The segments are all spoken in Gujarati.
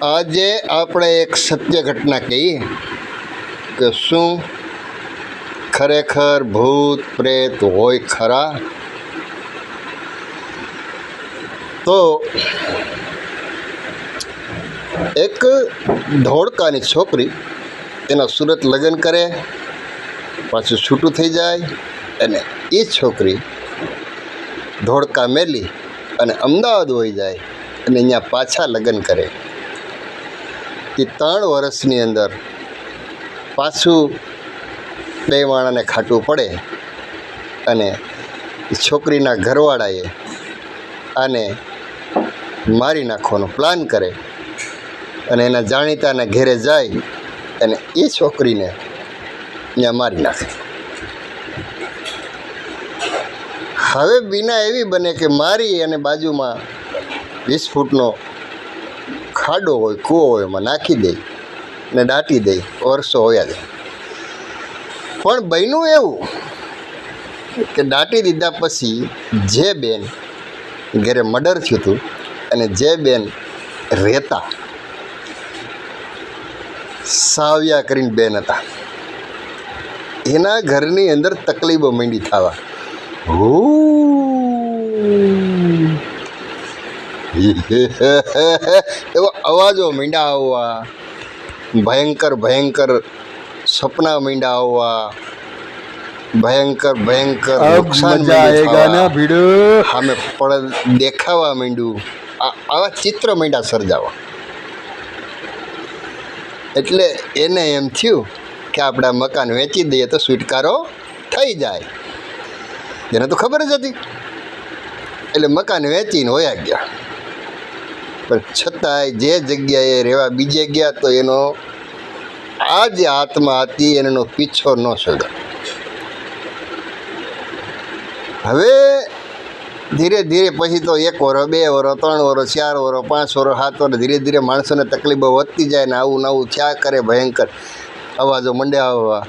આજે આપણે એક સત્ય ઘટના કહીએ કે શું ખરેખર ભૂત પ્રેત હોય ખરા? તો એક ધોળકાની છોકરી એના સુરત લગ્ન કરે, પાછું છૂટું થઈ જાય અને એ છોકરી ધોળકા મેલી અને અમદાવાદ વહી જાય અને અહીંયા પાછા લગ્ન કરે. એ 3 વર્ષની અંદર પાછું બે માણાને ખાટું પડે અને એ છોકરીના ઘરવાળાએ આને મારી નાખવાનો પ્લાન કરે અને એના જાણીતાના ઘેરે જાય અને એ છોકરીને ત્યાં મારી નાખે. હવે બીના એવી બને કે મારી અને બાજુમાં 20 ફૂટનો ખાડો હોય, કૂવો હોય, એમાં નાખી દે ને દાટી દે. વર્ષો હોયા જાય. પણ બન્યું એવું કે દાટી દીધા પછી જે બેન ઘરે મર્ડર થયું હતું અને જે બેન રહેતા સાવ્યા કરીને બેન હતા, એના ઘરની અંદર તકલીફો માંડી થવા. એવો અવાજો માંડ્યા આવવા, ભયંકર ભયંકર સપના માંડ્યા આવવા, ભયંકર ભયંકર નુકસાન સામે પડ દેખાવા માંડ્યું. આવા ચિત્ર માંડ્યા સર્જાવા. એટલે એને એમ થયું કે આપણે મકાન વેચી દઈએ તો છુટકારો થઈ જાય. એને તો ખબર જ હતી. એટલે મકાન વેચીને હોયા ગયા. પણ છતાંય જે જગ્યાએ રહેવા બીજે ગયા તો એનો આ જે આત્મા હતી એનો પીછો ન છોડ્યો. હવે ધીરે ધીરે પછી તો 1 વર્ષ, 2 વર્ષ, 3 વર્ષ, 4 વર્ષ, 5 વર્ષ, 7 વર્ષ, ધીરે ધીરે માણસોને તકલીફો વધતી જાય ને આવું નવું થયા કરે. ભયંકર અવાજો મંડ્યા આવવા.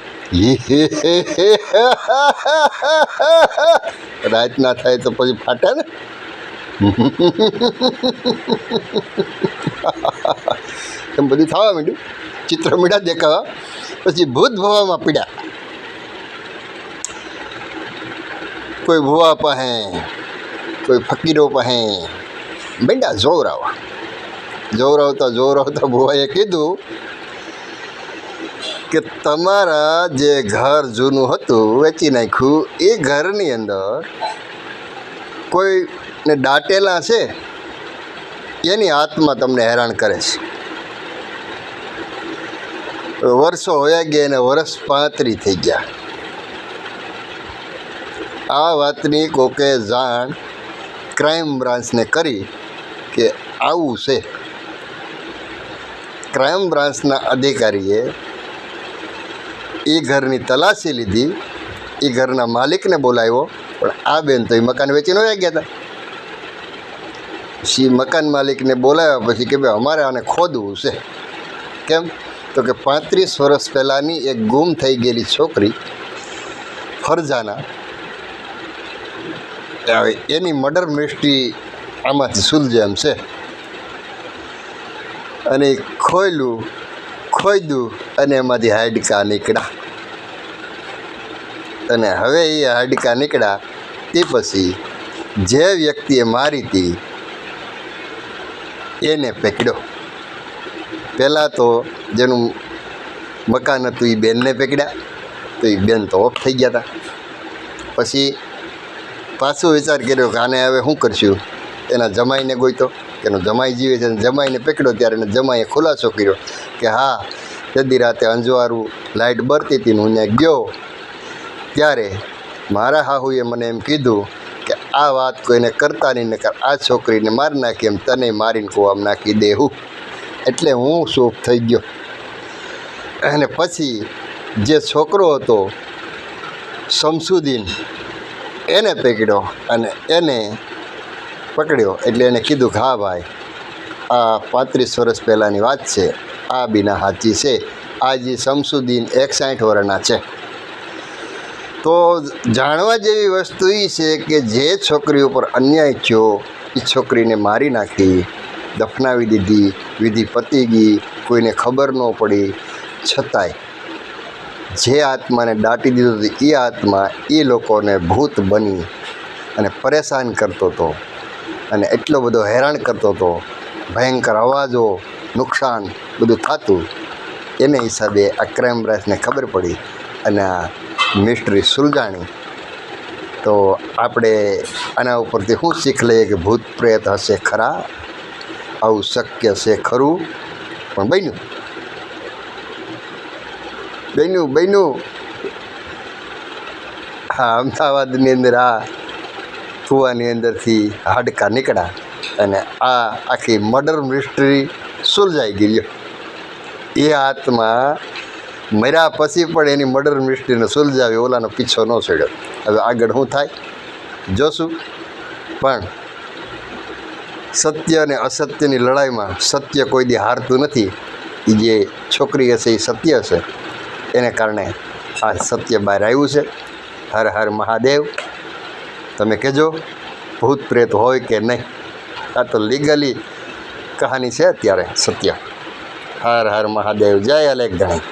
રાત ના થાય તો પછી ફાટે ને. એમ બધું થવા માંડ્યું. ચિત્ર મીડા દેખાવા. પછી ભૂત ભવામાં પીડ્યા. કોઈ ભુવા પાસે, કોઈ ફકીરો પાસે બેંડા જોવરાવતા ભુવાએ કીધું કે તમારા જે ઘર જૂનું હતું વેચી નાખ્યું, એ ઘરની અંદર કોઈને દાટેલા છે, એની આત્મા તમને હેરાન કરે છે. વર્ષો હોયા ગયા અને વર્ષ 35 થઈ ગયા. આ વાતની કોકે જાણ ક્રાઇમ બ્રાન્ચને કરી કે આવું છે. ક્રાઇમ બ્રાન્ચના અધિકારીએ એ ઘરની તલાશી લીધી. એ ઘરના માલિકને બોલાવ્યો. પણ આ બેન તો એ મકાન વેચીને વયા ગયા હતા. પછી મકાન માલિકને બોલાવ્યા પછી કે ભાઈ અમારે આને ખોદવું છે. કેમ? તો કે 35 વર્ષ પહેલાંની એક ગુમ થઈ ગયેલી છોકરી ફરજાના, એની મર્ડર મિસ્ટ્રી આમાંથી સુલઝે એમ છે. અને ખોદ્યું અને એમાંથી હાડકાં નીકળ્યા. અને હવે એ હાડકાં નીકળ્યા તે પછી જે વ્યક્તિએ મારી હતી એને પકડ્યો. પહેલાં તો જેનું મકાન હતું એ બેનને પકડ્યા, તો એ બેન તો ઓફ થઈ ગયા હતા. પછી પાછો વિચાર કર્યો કે આને હવે શું કરશું. એના જમાઈને ગોઈતો, એનો જમાઈ જીવે છે. જમાઈને પકડ્યો ત્યારે એને જમાઈએ ખુલાસો કર્યો કે હા, તેદી રાતે અંજવાળું લાઇટ બળતી હતી ને હું ત્યાં ગયો ત્યારે મારા હાહુએ મને એમ કીધું કે આ વાત કોઈને કરતા નહીં, નકર આ છોકરીને મારી નાખી, એમ તને મારીને કૂવામાં નાખી દેવું. એટલે હું શોક થઈ ગયો. અને પછી જે છોકરો હતો શમસુદ્દીન, એને પકડ્યો અને એને પકડ્યો. એટલે એને કીધું કે હા ભાઈ, આ 35 વર્ષ પહેલાંની વાત છે, આ બીના સાચી છે. આ જે શમસુદ્દીન 61 વર્ષના છે. તો જાણવા જેવી વસ્તુ એ છે કે જે છોકરી ઉપર અન્યાય થયો એ છોકરીને મારી નાખી દફનાવી દીધી, વિધિ પતી ગઈ, કોઈને ખબર ન પડી, છતાંય જે આત્માને દાટી દીધો હતો એ આત્મા એ લોકોને ભૂત બની અને પરેશાન કરતો હતો અને એટલો બધો હેરાન કરતો હતો, ભયંકર અવાજો, નુકસાન બધું થતું. એને હિસાબે આ ક્રાઇમ બ્રાન્ચને ખબર પડી અને આ મિસ્ટ્રી સુલઝાણી. તો આપણે આના ઉપરથી શું શીખ લઈએ કે ભૂત પ્રેત હશે ખરા, આવું શક્ય છે ખરું, પણ બન્યું. હા, અમદાવાદની અંદર આ કૂવાની અંદરથી હાડકાં નીકળ્યા અને આ આખી મર્ડર મિસ્ટ્રી સુલઝાઈ ગઈ. એ આત્મા મર્યા પછી પણ એની મર્ડર મિસ્ટ્રીને સુલઝાવી, ઓલાનો પીછો ન છોડ્યો. હવે આગળ શું થાય જોશું. પણ સત્ય અને અસત્યની લડાઈમાં સત્ય કોઈ દી હારતું નથી. એ જે છોકરી હશે એ સત્ય હશે, એને કારણે આ સત્ય બહાર આવ્યું છે. હર હર મહાદેવ. તમે કહેજો ભૂત પ્રેત હોય કે નહીં. આ તો લીગલી કહાની છે અત્યારે સત્ય. હર હર મહાદેવ. જય અલેખ ગણાય.